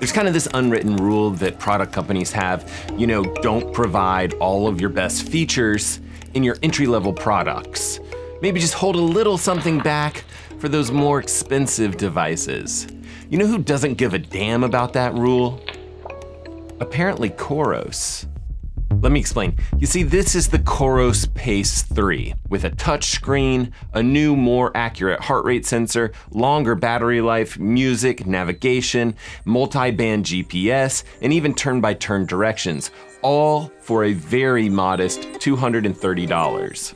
There's kind of this unwritten rule that product companies have, don't provide all of your best features in your entry-level products. Maybe just hold a little something back for those more expensive devices. You know who doesn't give a damn about that rule? Apparently Coros. Let me explain. You see, this is the Coros Pace 3 with a touch screen, a new, more accurate heart rate sensor, longer battery life, music, navigation, multi-band GPS, and even turn-by-turn directions, all for a very modest $230.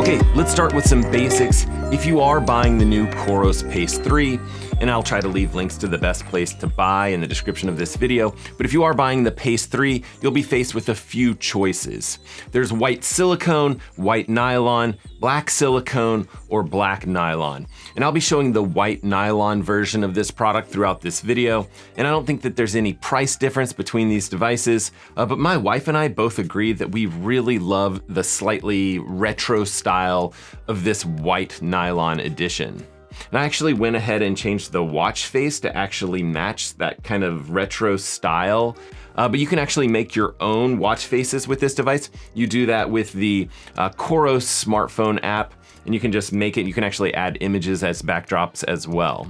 Okay, let's start with some basics. If you are buying the new Coros Pace 3, and I'll try to leave links to the best place to buy in the description of this video, but if you are buying the Pace 3, you'll be faced with a few choices. There's white silicone, white nylon, black silicone, or black nylon. And I'll be showing the white nylon version of this product throughout this video, and I don't think that there's any price difference between these devices, but my wife and I both agree that we really love the slightly retro style of this white nylon edition. And I actually went ahead and changed the watch face to actually match that kind of retro style. But you can actually make your own watch faces with this device. You do that with the Coros smartphone app, and you can just make it. You can actually add images as backdrops as well.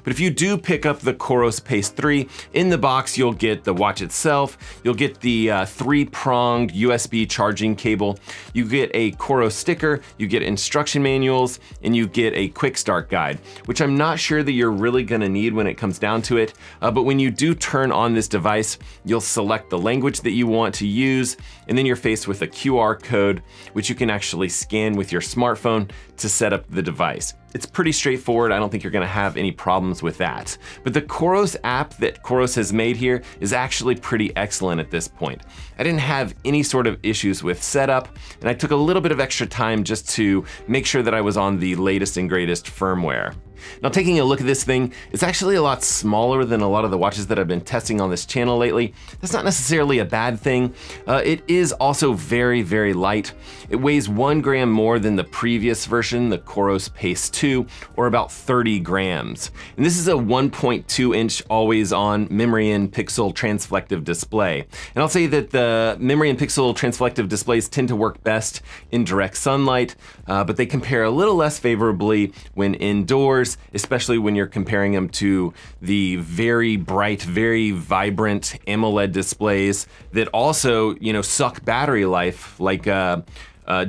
But if you do pick up the Coros Pace 3, in the box you'll get the watch itself, you'll get the 3-pronged USB charging cable, you get a Coros sticker, you get instruction manuals, and you get a quick start guide, which I'm not sure that you're really gonna need when it comes down to it, but when you do turn on this device, you'll select the language that you want to use, and then you're faced with a QR code, which you can actually scan with your smartphone to set up the device. It's pretty straightforward. I don't think you're gonna have any problems with that. But the Coros app that Coros has made here is actually pretty excellent at this point. I didn't have any sort of issues with setup, and I took a little bit of extra time just to make sure that I was on the latest and greatest firmware. Now, taking a look at this thing, it's actually a lot smaller than a lot of the watches that I've been testing on this channel lately. That's not necessarily a bad thing. It is also very, very light. It weighs 1 gram more than the previous version, the Coros Pace 2, or about 30 grams. And this is a 1.2-inch always-on memory and pixel transflective display. And I'll say that the memory and pixel transflective displays tend to work best in direct sunlight, but they compare a little less favorably when indoors, especially when you're comparing them to the very bright, very vibrant AMOLED displays that also, suck battery life like a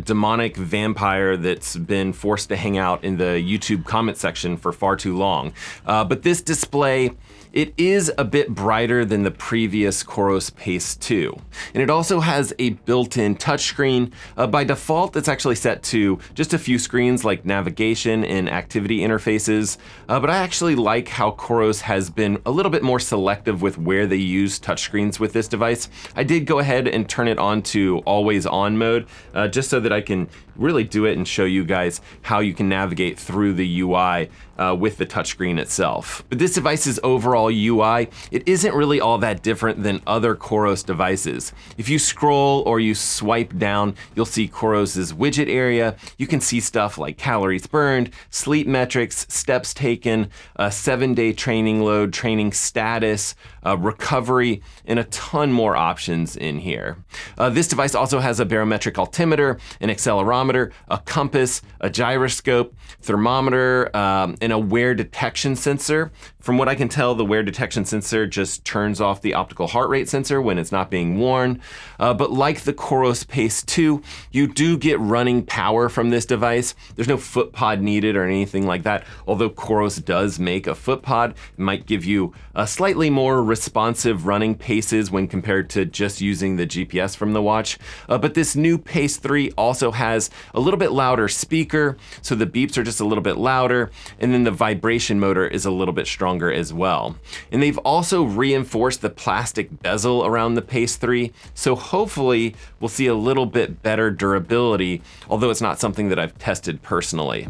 demonic vampire that's been forced to hang out in the YouTube comment section for far too long. But this display, it is a bit brighter than the previous Coros Pace 2. And it also has a built-in touchscreen. By default, it's actually set to just a few screens like navigation and activity interfaces. But I actually like how Coros has been a little bit more selective with where they use touchscreens with this device. I did go ahead and turn it on to always on mode, just so that I can really do it and show you guys how you can navigate through the UI with the touchscreen itself. But this device's overall UI, it isn't really all that different than other Coros devices. If you scroll or you swipe down, you'll see Coros's widget area. You can see stuff like calories burned, sleep metrics, steps taken, 7-day training load, training status, recovery, and a ton more options in here. This device also has a barometric altimeter, an accelerometer, a compass, a gyroscope, thermometer, and a wear detection sensor. From what I can tell, the wear detection sensor just turns off the optical heart rate sensor when it's not being worn. But like the Coros Pace 2, you do get running power from this device. There's no foot pod needed or anything like that. Although Coros does make a foot pod, it might give you a slightly more responsive running paces when compared to just using the GPS from the watch. But this new Pace 3 also has a little bit louder speaker, so the beeps are just a little bit louder, and then the vibration motor is a little bit stronger as well. And they've also reinforced the plastic bezel around the Pace 3, so hopefully we'll see a little bit better durability, although it's not something that I've tested personally.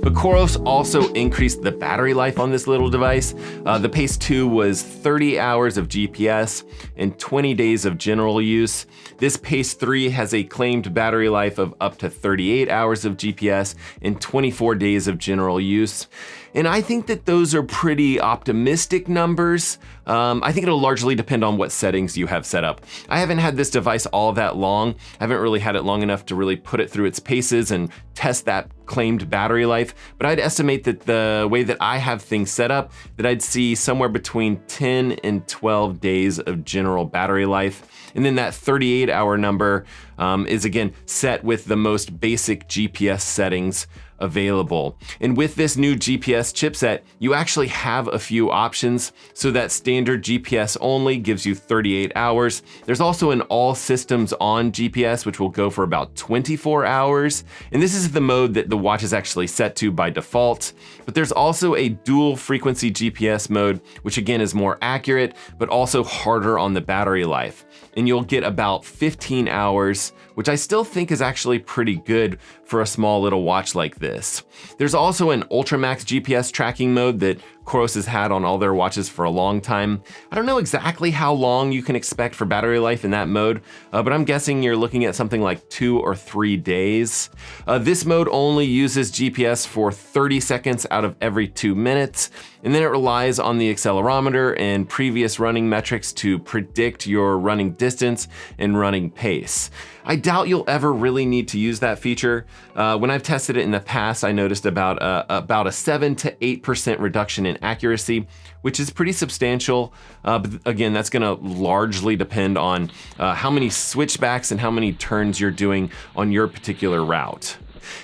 But Coros also increased the battery life on this little device. The Pace 2 was 30 hours of GPS and 20 days of general use. This Pace 3 has a claimed battery life of up to 38 hours of GPS and 24 days of general use. And I think that those are pretty optimistic numbers. I think it'll largely depend on what settings you have set up. I haven't had this device all that long. I haven't really had it long enough to really put it through its paces and test that claimed battery life, but I'd estimate that the way that I have things set up, that I'd see somewhere between 10 and 12 days of general battery life. And then that 38-hour number is again set with the most basic GPS settings available. And with this new GPS chipset, you actually have a few options. So that standard GPS only gives you 38 hours. There's also an all systems on GPS, which will go for about 24 hours. And this is the mode that the watch is actually set to by default. But there's also a dual frequency GPS mode, which again is more accurate, but also harder on the battery life. And you'll get about 15 hours, which I still think is actually pretty good for a small little watch like this. There's also an Ultramax GPS tracking mode that Coros has had on all their watches for a long time. I don't know exactly how long you can expect for battery life in that mode, but I'm guessing you're looking at something like 2 or 3 days. This mode only uses GPS for 30 seconds out of every 2 minutes, and then it relies on the accelerometer and previous running metrics to predict your running distance and running pace. I doubt you'll ever really need to use that feature. When I've tested it in the past, I noticed about a 7 to 8% reduction in accuracy, which is pretty substantial. But again, that's gonna largely depend on how many switchbacks and how many turns you're doing on your particular route.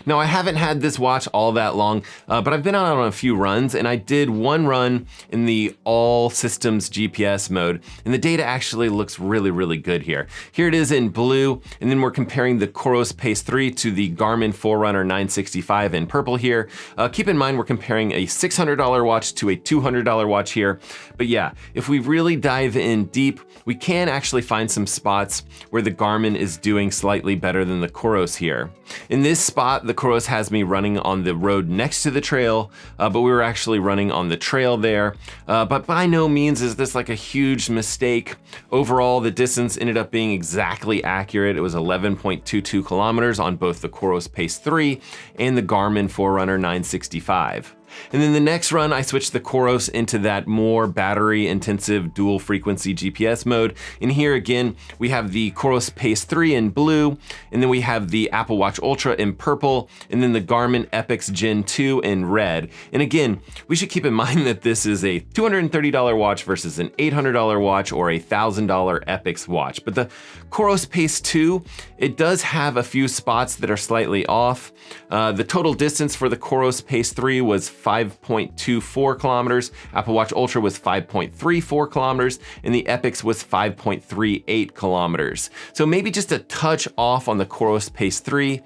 Now, I haven't had this watch all that long, but I've been out on a few runs, and I did one run in the all systems GPS mode, and the data actually looks really, really good here. Here it is in blue, and then we're comparing the Coros Pace 3 to the Garmin Forerunner 965 in purple here. Keep in mind, we're comparing a $600 watch to a $200 watch here. But yeah, if we really dive in deep, we can actually find some spots where the Garmin is doing slightly better than the Coros here. In this spot, the Coros has me running on the road next to the trail, but we were actually running on the trail there. But by no means is this like a huge mistake. Overall, the distance ended up being exactly accurate. It was 11.22 kilometers on both the Coros Pace 3 and the Garmin Forerunner 965. And then the next run, I switched the Coros into that more battery intensive dual frequency GPS mode. And here again, we have the Coros Pace 3 in blue, and then we have the Apple Watch Ultra in purple, and then the Garmin Epix Gen 2 in red. And again, we should keep in mind that this is a $230 watch versus an $800 watch or a $1,000 Epix watch. But the Coros Pace 2, it does have a few spots that are slightly off. The total distance for the Coros Pace 3 was 5.24 kilometers, Apple Watch Ultra was 5.34 kilometers, and the Epix was 5.38 kilometers. So maybe just a touch off on the Coros Pace 3.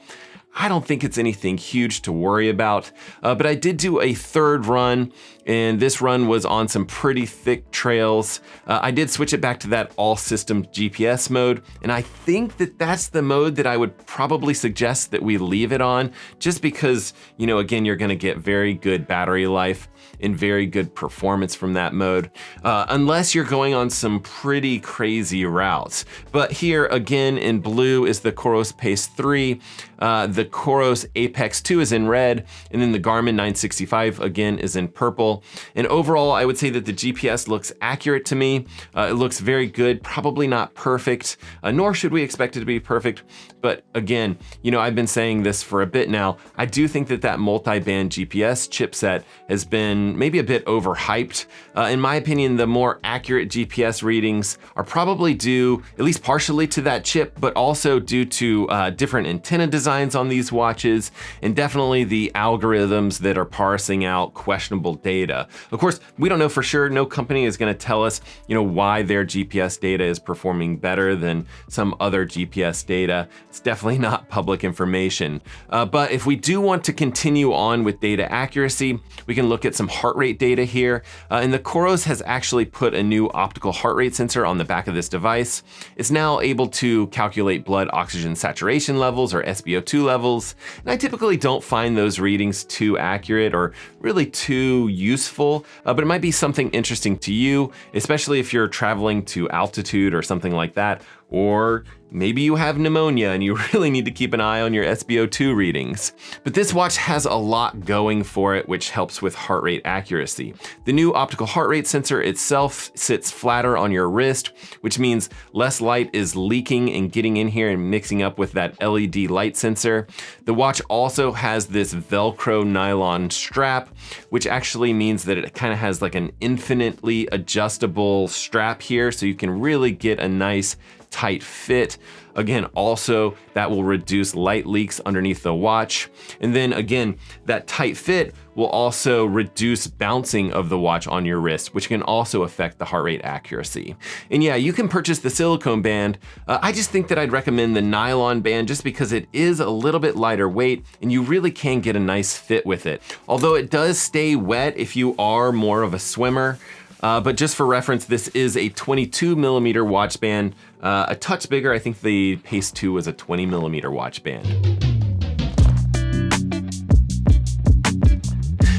I don't think it's anything huge to worry about, but I did do a third run, and this run was on some pretty thick trails. I did switch it back to that all system GPS mode, and I think that that's the mode that I would probably suggest that we leave it on, just because, you know, again, you're gonna get very good battery life and very good performance from that mode, unless you're going on some pretty crazy routes. But here again in blue is the Coros Pace 3, the Coros Apex 2 is in red, and then the Garmin 965 again is in purple. And overall, I would say that the GPS looks accurate to me. It looks very good, probably not perfect, nor should we expect it to be perfect. But again, you know, I've been saying this for a bit now. I do think that that multi-band GPS chipset has been maybe a bit overhyped. In my opinion, the more accurate GPS readings are probably due, at least partially, to that chip, but also due to different antenna designs on these watches, and definitely the algorithms that are parsing out questionable data. Of course, we don't know for sure. No company is going to tell us, you know, why their GPS data is performing better than some other GPS data. It's definitely not public information. But if we do want to continue on with data accuracy, we can look at some heart rate data here. And the Coros has actually put a new optical heart rate sensor on the back of this device. It's now able to calculate blood oxygen saturation levels, or SpO2 levels, travels, and I typically don't find those readings too accurate or really too useful, but it might be something interesting to you, especially if you're traveling to altitude or something like that, or maybe you have pneumonia and you really need to keep an eye on your SpO2 readings. But this watch has a lot going for it, which helps with heart rate accuracy. The new optical heart rate sensor itself sits flatter on your wrist, which means less light is leaking and getting in here and mixing up with that LED light sensor. The watch also has this Velcro nylon strap, which actually means that it kind of has like an infinitely adjustable strap here, so you can really get a nice tight fit. Again, also that will reduce light leaks underneath the watch. And then again, that tight fit will also reduce bouncing of the watch on your wrist, which can also affect the heart rate accuracy. And yeah, you can purchase the silicone band. I just think that I'd recommend the nylon band just because it is a little bit lighter weight and you really can get a nice fit with it. Although it does stay wet if you are more of a swimmer. But just for reference, this is a 22 millimeter watch band, a touch bigger. I think the Pace 2 was a 20 millimeter watch band.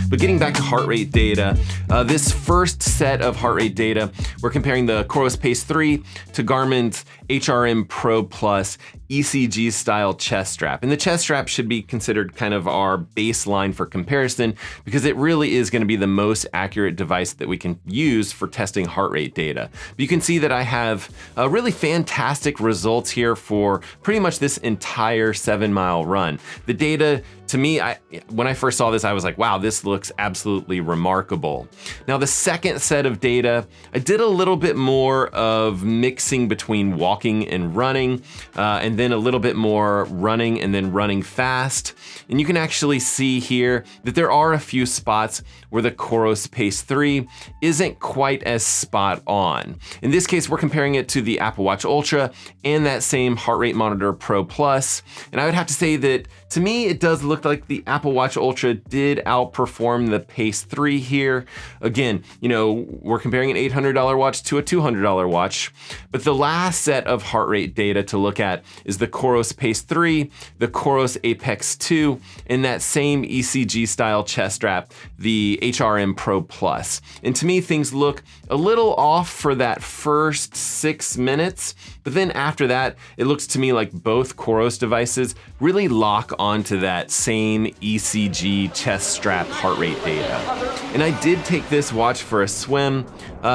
But getting back to heart rate data, this first set of heart rate data, we're comparing the Coros Pace 3 to Garmin's HRM Pro Plus ECG style chest strap. And the chest strap should be considered kind of our baseline for comparison because it really is going to be the most accurate device that we can use for testing heart rate data. But you can see that I have really fantastic results here for pretty much this entire 7-mile run. The data, to me, when I first saw this, I was like, wow, this looks absolutely remarkable. Now the second set of data, I did a little bit more of mixing between walking and running, and then a little bit more running and then running fast. And you can actually see here that there are a few spots where the Coros Pace 3 isn't quite as spot on. In this case, we're comparing it to the Apple Watch Ultra and that same Heart Rate Monitor Pro Plus. And I would have to say that to me, it does look like the Apple Watch Ultra did outperform the Pace 3 here. Again, you know, we're comparing an $800 watch to a $200 watch. But the last set of heart rate data to look at is the Coros Pace 3, the Coros Apex 2, and that same ECG style chest strap, the HRM Pro Plus. And to me, things look a little off for that first 6 minutes, but then after that, it looks to me like both Coros devices really lock onto that same ECG chest strap heart rate data. And I did take this watch for a swim.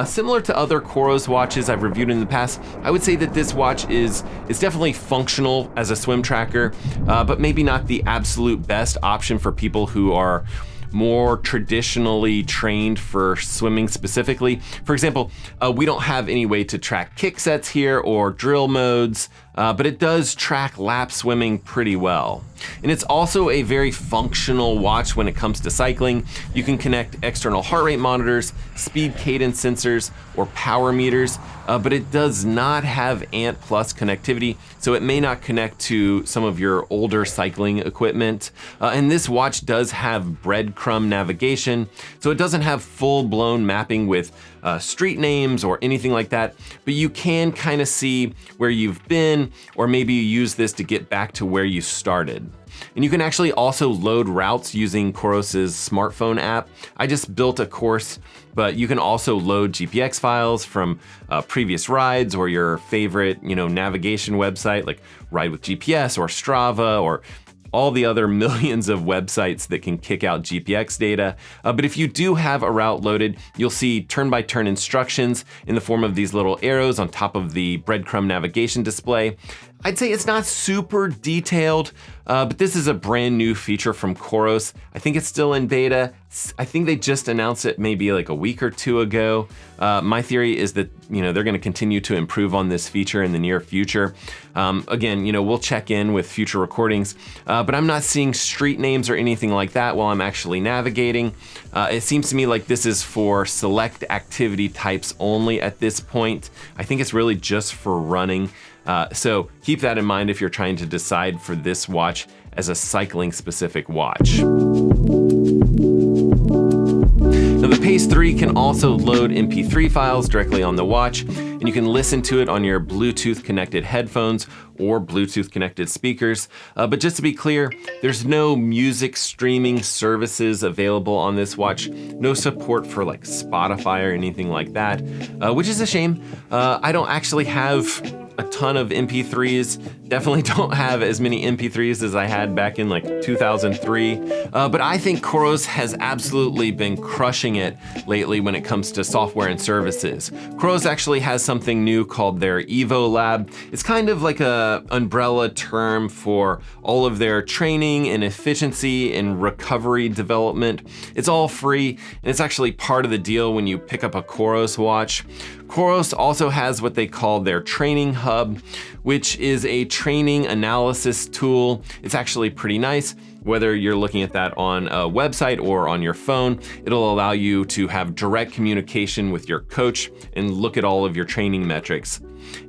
Similar to other Coros watches I've reviewed in the past, I would say that this watch is definitely functional as a swim tracker, but maybe not the absolute best option for people who are more traditionally trained for swimming specifically. For example, we don't have any way to track kick sets here or drill modes, but it does track lap swimming pretty well. And it's also a very functional watch when it comes to cycling. You can connect external heart rate monitors, speed cadence sensors, or power meters, but it does not have Ant Plus connectivity, so it may not connect to some of your older cycling equipment. And this watch does have breadcrumb navigation, so it doesn't have full-blown mapping with street names or anything like that, but you can kind of see where you've been, or maybe you use this to get back to where you started. And you can actually also load routes using Coros's smartphone app. I just built a course, but you can also load GPX files from previous rides or your favorite, navigation website like Ride with GPS or Strava or all the other millions of websites that can kick out GPX data. But if you do have a route loaded, you'll see turn-by-turn instructions in the form of these little arrows on top of the breadcrumb navigation display. I'd say it's not super detailed, but this is a brand new feature from Coros. I think it's still in beta. I think they just announced it maybe like a week or two ago. My theory is that they're going to continue to improve on this feature in the near future. Again, we'll check in with future recordings, but I'm not seeing street names or anything like that while I'm actually navigating. It seems to me like this is for select activity types only at this point. I think it's really just for running. So keep that in mind if you're trying to decide for this watch as a cycling specific watch. Now the Pace 3 can also load MP3 files directly on the watch, and you can listen to it on your Bluetooth connected headphones or Bluetooth connected speakers. But just to be clear, there's no music streaming services available on this watch, no support for like Spotify or anything like that, which is a shame. I don't actually have a ton of MP3s. Definitely don't have as many MP3s as I had back in like 2003. But I think Coros has absolutely been crushing it lately when it comes to software and services. Coros actually has something new called their Evo Lab. It's kind of like a umbrella term for all of their training and efficiency and recovery development. It's all free, and it's actually part of the deal when you pick up a Coros watch. Coros also has what they call their training hub, which is a training analysis tool. It's actually pretty nice. Whether you're looking at that on a website or on your phone, it'll allow you to have direct communication with your coach and look at all of your training metrics.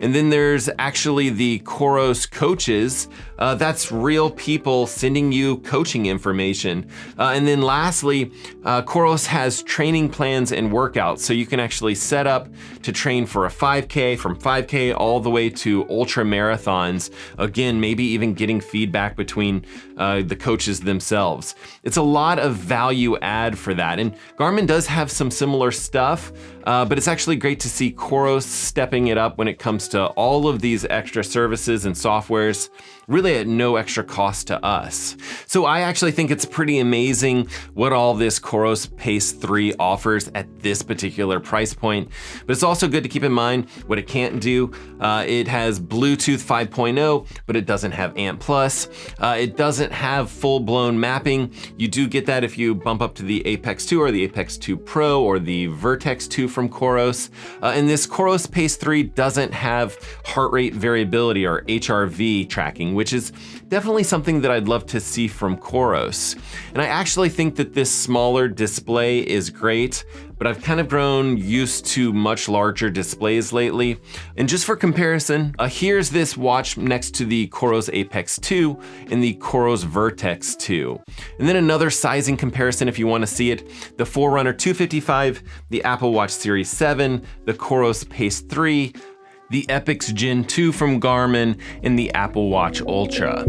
And then there's actually the Coros coaches. That's real people sending you coaching information. And then lastly, Coros has training plans and workouts. So you can actually set up to train for a 5K, from 5K all the way to ultra marathons. Again, maybe even getting feedback between the coaches themselves. It's a lot of value add for that. And Garmin does have some similar stuff, but it's actually great to see Coros stepping it up when it comes to all of these extra services and softwares, really at no extra cost to us. So I actually think it's pretty amazing what all this Coros Pace 3 offers at this particular price point. But it's also good to keep in mind what it can't do. It has Bluetooth 5.0, but it doesn't have ANT+. It doesn't have full-blown mapping. You do get that if you bump up to the Apex 2 or the Apex 2 Pro or the Vertex 2 from Coros. And this Coros Pace 3 doesn't have heart rate variability or HRV tracking, which is definitely something that I'd love to see from Coros. And I actually think that this smaller display is great, but I've kind of grown used to much larger displays lately. And just for comparison, here's this watch next to the Coros Apex 2 and the Coros Vertex 2. And then another sizing comparison if you want to see it, the Forerunner 255, the Apple Watch Series 7, the Coros Pace 3, the Epix Gen 2 from Garmin, and the Apple Watch Ultra.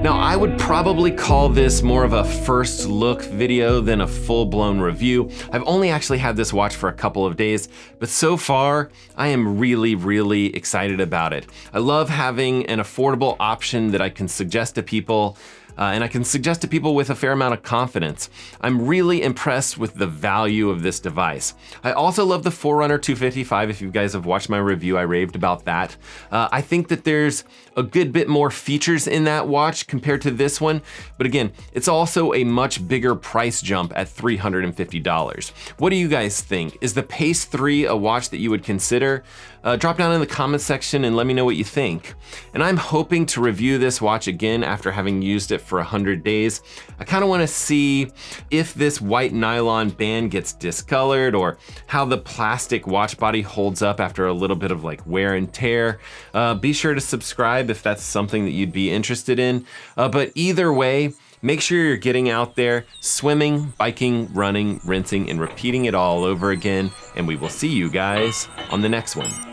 Now, I would probably call this more of a first look video than a full-blown review. I've only actually had this watch for a couple of days, but so far, I am really, really excited about it. I love having an affordable option that I can suggest to people, and I can suggest to people with a fair amount of confidence. I'm really impressed with the value of this device. I also love the Forerunner 255. If you guys have watched my review, I raved about that. I think that there's a good bit more features in that watch compared to this one, but again, it's also a much bigger price jump at $350. What do you guys think? Is the Pace 3 a watch that you would consider? Drop down in the comments section and let me know what you think. And I'm hoping to review this watch again after having used it for 100 days. I kind of want to see if this white nylon band gets discolored or how the plastic watch body holds up after a little bit of like wear and tear. Be sure to subscribe if that's something that you'd be interested in. But either way, make sure you're getting out there, swimming, biking, running, rinsing, and repeating it all over again. And we will see you guys on the next one.